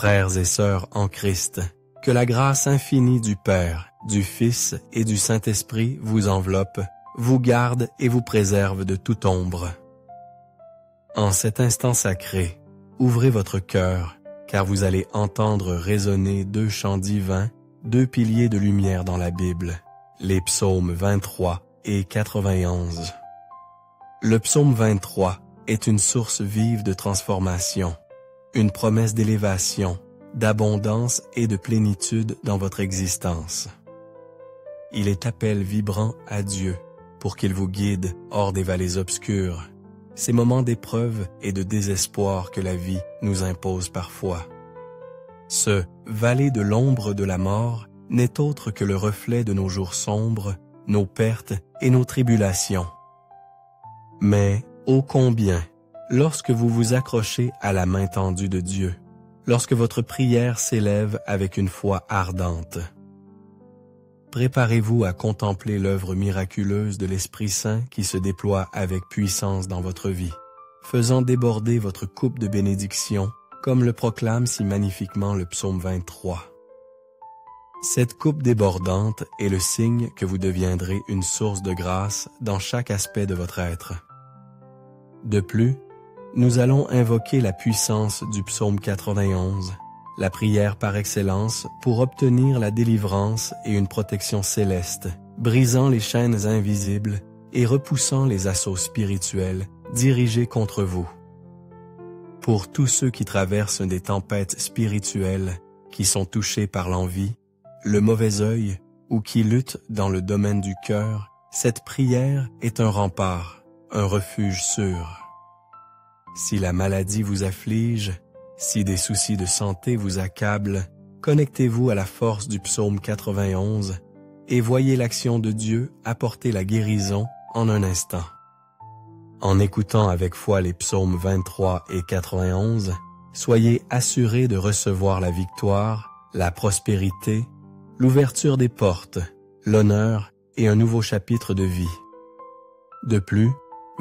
Frères et sœurs en Christ, que la grâce infinie du Père, du Fils et du Saint-Esprit vous enveloppe, vous garde et vous préserve de toute ombre. En cet instant sacré, ouvrez votre cœur, car vous allez entendre résonner deux chants divins, deux piliers de lumière dans la Bible, les psaumes 23 et 91. Le psaume 23 est une source vive de transformation, une promesse d'élévation, d'abondance et de plénitude dans votre existence. Il est appel vibrant à Dieu pour qu'il vous guide hors des vallées obscures, ces moments d'épreuve et de désespoir que la vie nous impose parfois. Ce « vallée de l'ombre de la mort » n'est autre que le reflet de nos jours sombres, nos pertes et nos tribulations. Mais, ô combien, lorsque vous vous accrochez à la main tendue de Dieu, lorsque votre prière s'élève avec une foi ardente. Préparez-vous à contempler l'œuvre miraculeuse de l'Esprit Saint qui se déploie avec puissance dans votre vie, faisant déborder votre coupe de bénédiction, comme le proclame si magnifiquement le psaume 23. Cette coupe débordante est le signe que vous deviendrez une source de grâce dans chaque aspect de votre être. De plus, nous allons invoquer la puissance du psaume 91, la prière par excellence pour obtenir la délivrance et une protection céleste, brisant les chaînes invisibles et repoussant les assauts spirituels dirigés contre vous. Pour tous ceux qui traversent des tempêtes spirituelles, qui sont touchés par l'envie, le mauvais œil ou qui luttent dans le domaine du cœur, cette prière est un rempart, un refuge sûr. Si la maladie vous afflige, si des soucis de santé vous accablent, connectez-vous à la force du psaume 91 et voyez l'action de Dieu apporter la guérison en un instant. En écoutant avec foi les psaumes 23 et 91, soyez assurés de recevoir la victoire, la prospérité, l'ouverture des portes, l'honneur et un nouveau chapitre de vie. De plus,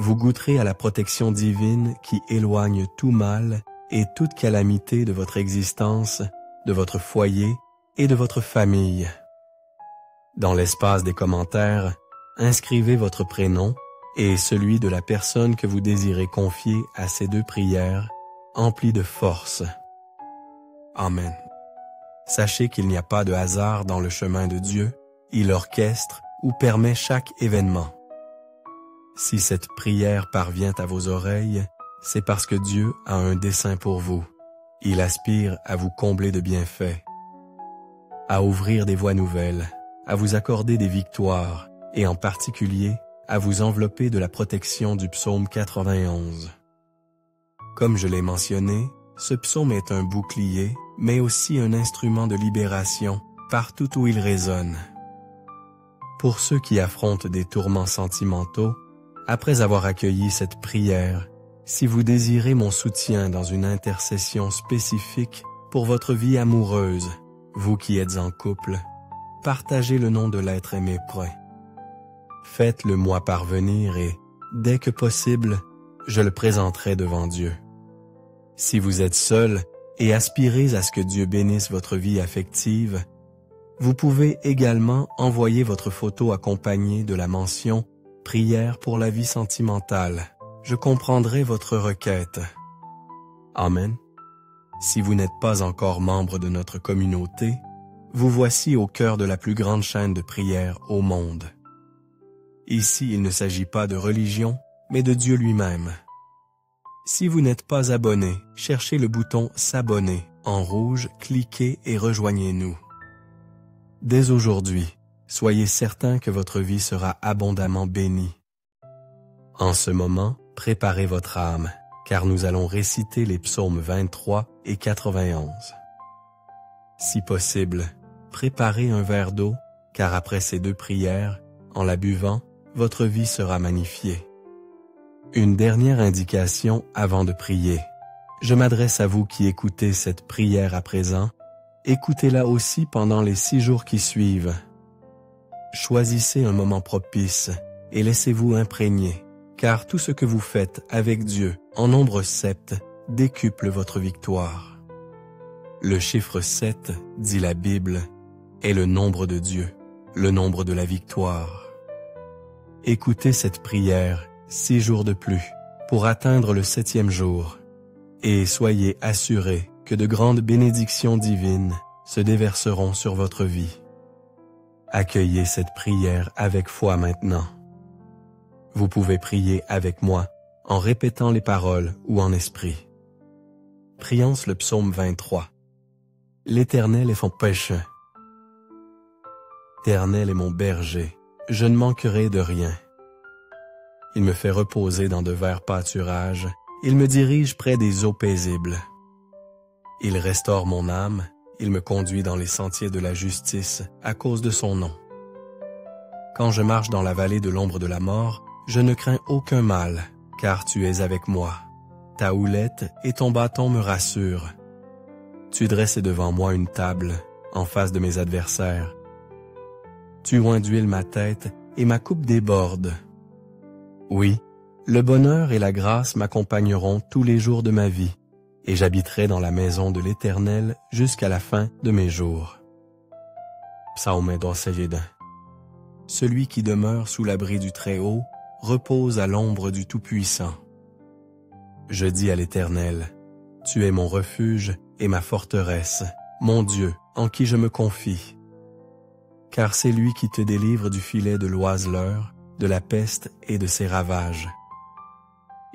vous goûterez à la protection divine qui éloigne tout mal et toute calamité de votre existence, de votre foyer et de votre famille. Dans l'espace des commentaires, inscrivez votre prénom et celui de la personne que vous désirez confier à ces deux prières, emplies de force. Amen. Sachez qu'il n'y a pas de hasard dans le chemin de Dieu, il orchestre ou permet chaque événement. Si cette prière parvient à vos oreilles, c'est parce que Dieu a un dessein pour vous. Il aspire à vous combler de bienfaits, à ouvrir des voies nouvelles, à vous accorder des victoires et en particulier à vous envelopper de la protection du psaume 91. Comme je l'ai mentionné, ce psaume est un bouclier, mais aussi un instrument de libération partout où il résonne. Pour ceux qui affrontent des tourments sentimentaux, après avoir accueilli cette prière, si vous désirez mon soutien dans une intercession spécifique pour votre vie amoureuse, vous qui êtes en couple, partagez le nom de l'être aimé près. Faites-le moi parvenir et, dès que possible, je le présenterai devant Dieu. Si vous êtes seul et aspirez à ce que Dieu bénisse votre vie affective, vous pouvez également envoyer votre photo accompagnée de la mention « Prière pour la vie sentimentale ». Je comprendrai votre requête. Amen. Si vous n'êtes pas encore membre de notre communauté, vous voici au cœur de la plus grande chaîne de prière au monde. Ici, il ne s'agit pas de religion, mais de Dieu lui-même. Si vous n'êtes pas abonné, cherchez le bouton « S'abonner » en rouge, cliquez et rejoignez-nous. Dès aujourd'hui, soyez certain que votre vie sera abondamment bénie. En ce moment, préparez votre âme, car nous allons réciter les psaumes 23 et 91. Si possible, préparez un verre d'eau, car après ces deux prières, en la buvant, votre vie sera magnifiée. Une dernière indication avant de prier. Je m'adresse à vous qui écoutez cette prière à présent. Écoutez-la aussi pendant les 6 jours qui suivent. Choisissez un moment propice et laissez-vous imprégner, car tout ce que vous faites avec Dieu en nombre 7 décuple votre victoire. Le chiffre 7, dit la Bible, est le nombre de Dieu, le nombre de la victoire. Écoutez cette prière 6 jours de plus pour atteindre le 7e jour et soyez assurés que de grandes bénédictions divines se déverseront sur votre vie. Accueillez cette prière avec foi maintenant. Vous pouvez prier avec moi en répétant les paroles ou en esprit. Prions le psaume 23. L'Éternel est mon péché. L'Éternel est mon berger, je ne manquerai de rien. Il me fait reposer dans de verts pâturages, il me dirige près des eaux paisibles. Il restaure mon âme, il me conduit dans les sentiers de la justice à cause de son nom. Quand je marche dans la vallée de l'ombre de la mort, je ne crains aucun mal, car tu es avec moi. Ta houlette et ton bâton me rassurent. Tu dresses devant moi une table, en face de mes adversaires. Tu oins d'huile ma tête, et ma coupe déborde. Oui, le bonheur et la grâce m'accompagneront tous les jours de ma vie, et j'habiterai dans la maison de l'Éternel jusqu'à la fin de mes jours. Psaume 21. Celui qui demeure sous l'abri du Très-Haut repose à l'ombre du Tout-Puissant. Je dis à l'Éternel, tu es mon refuge et ma forteresse, mon Dieu, en qui je me confie. Car c'est lui qui te délivre du filet de l'oiseleur, de la peste et de ses ravages.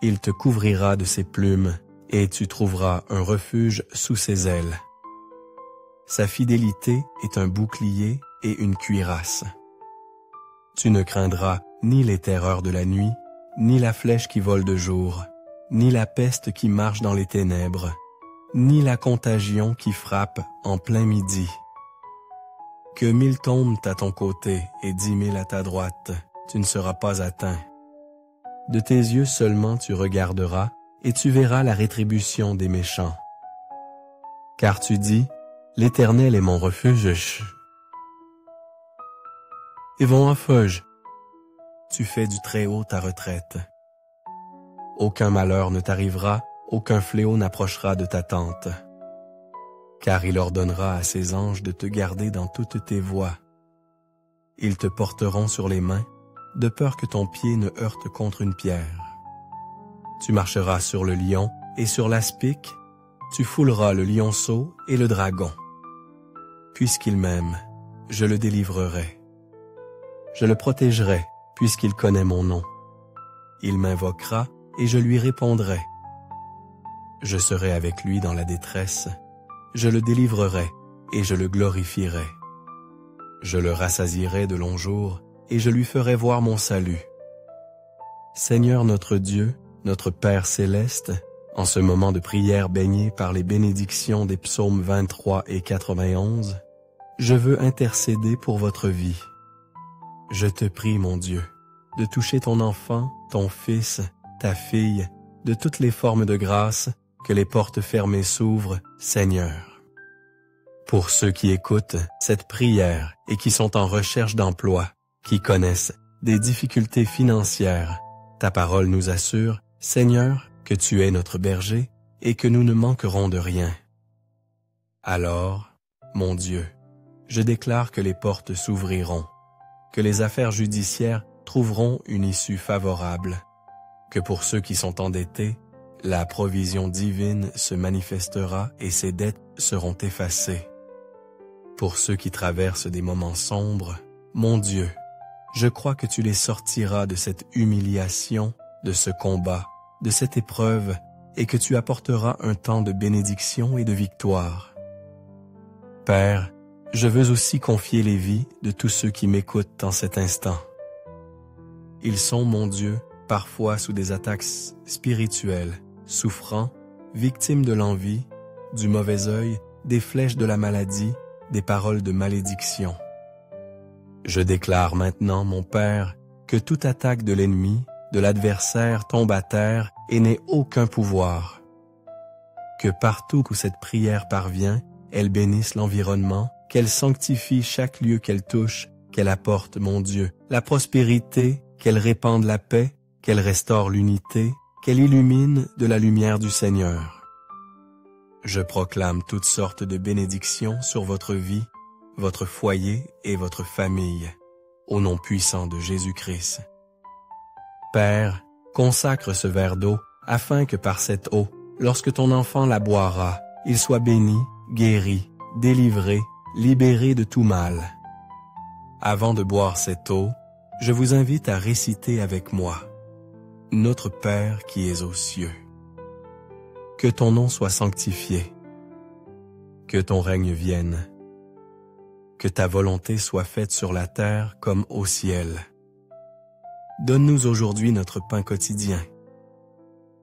Il te couvrira de ses plumes, et tu trouveras un refuge sous ses ailes. Sa fidélité est un bouclier et une cuirasse. Tu ne craindras ni les terreurs de la nuit, ni la flèche qui vole de jour, ni la peste qui marche dans les ténèbres, ni la contagion qui frappe en plein midi. Que 1000 tombent à ton côté et 10 000 à ta droite, tu ne seras pas atteint. De tes yeux seulement tu regarderas, et tu verras la rétribution des méchants. Car tu dis, l'Éternel est mon refuge. Et vont en feuge. Tu fais du Très-Haut ta retraite. Aucun malheur ne t'arrivera, aucun fléau n'approchera de ta tente. Car il ordonnera à ses anges de te garder dans toutes tes voies. Ils te porteront sur les mains, de peur que ton pied ne heurte contre une pierre. Tu marcheras sur le lion et sur l'aspic, tu fouleras le lionceau et le dragon. Puisqu'il m'aime, je le délivrerai. Je le protégerai, puisqu'il connaît mon nom. Il m'invoquera et je lui répondrai. Je serai avec lui dans la détresse, je le délivrerai et je le glorifierai. Je le rassasierai de longs jours et je lui ferai voir mon salut. Seigneur notre Dieu, notre Père céleste, en ce moment de prière baigné par les bénédictions des psaumes 23 et 91, je veux intercéder pour votre vie. Je te prie, mon Dieu, de toucher ton enfant, ton fils, ta fille, de toutes les formes de grâce, que les portes fermées s'ouvrent, Seigneur. Pour ceux qui écoutent cette prière et qui sont en recherche d'emploi, qui connaissent des difficultés financières, ta parole nous assure, Seigneur, que tu es notre berger et que nous ne manquerons de rien. Alors, mon Dieu, je déclare que les portes s'ouvriront, que les affaires judiciaires trouveront une issue favorable, que pour ceux qui sont endettés, la provision divine se manifestera et ces dettes seront effacées. Pour ceux qui traversent des moments sombres, mon Dieu, je crois que tu les sortiras de cette humiliation, de ce combat, de cette épreuve, et que tu apporteras un temps de bénédiction et de victoire. Père, je veux aussi confier les vies de tous ceux qui m'écoutent en cet instant. Ils sont, mon Dieu, parfois sous des attaques spirituelles, souffrants, victimes de l'envie, du mauvais œil, des flèches de la maladie, des paroles de malédiction. Je déclare maintenant, mon Père, que toute attaque de l'ennemi, de l'adversaire tombe à terre et n'ait aucun pouvoir. Que partout où cette prière parvient, elle bénisse l'environnement, qu'elle sanctifie chaque lieu qu'elle touche, qu'elle apporte, mon Dieu, la prospérité, qu'elle répande la paix, qu'elle restaure l'unité, qu'elle illumine de la lumière du Seigneur. Je proclame toutes sortes de bénédictions sur votre vie, votre foyer et votre famille, au nom puissant de Jésus-Christ. Père, consacre ce verre d'eau afin que par cette eau, lorsque ton enfant la boira, il soit béni, guéri, délivré, libéré de tout mal. Avant de boire cette eau, je vous invite à réciter avec moi. Notre Père qui es aux cieux. Que ton nom soit sanctifié. Que ton règne vienne. Que ta volonté soit faite sur la terre comme au ciel. Donne-nous aujourd'hui notre pain quotidien.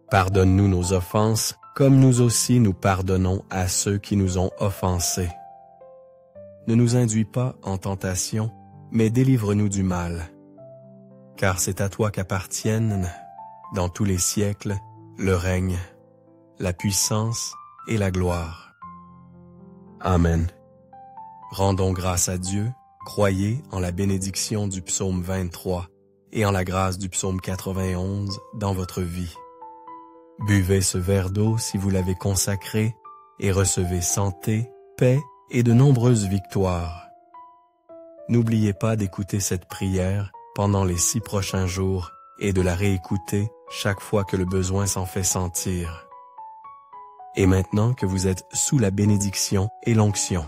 Pardonne-nous nos offenses, comme nous aussi nous pardonnons à ceux qui nous ont offensés. Ne nous induis pas en tentation, mais délivre-nous du mal. Car c'est à toi qu'appartiennent, dans tous les siècles, le règne, la puissance et la gloire. Amen. Rendons grâce à Dieu, croyez en la bénédiction du psaume 23 et en la grâce du psaume 91 dans votre vie. Buvez ce verre d'eau si vous l'avez consacré et recevez santé, paix et de nombreuses victoires. N'oubliez pas d'écouter cette prière pendant les 6 prochains jours et de la réécouter chaque fois que le besoin s'en fait sentir. Et maintenant que vous êtes sous la bénédiction et l'onction,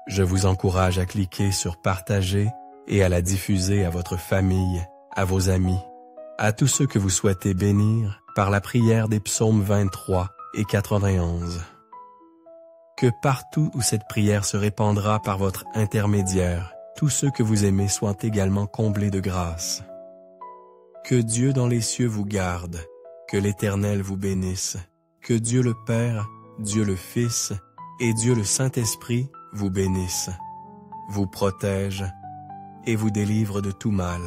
je vous encourage à cliquer sur partager et à la diffuser à votre famille, à vos amis, à tous ceux que vous souhaitez bénir par la prière des psaumes 23 et 91. Que partout où cette prière se répandra par votre intermédiaire, tous ceux que vous aimez soient également comblés de grâce. Que Dieu dans les cieux vous garde, que l'Éternel vous bénisse, que Dieu le Père, Dieu le Fils et Dieu le Saint-Esprit vous bénissent, vous protègent et vous délivrent de tout mal.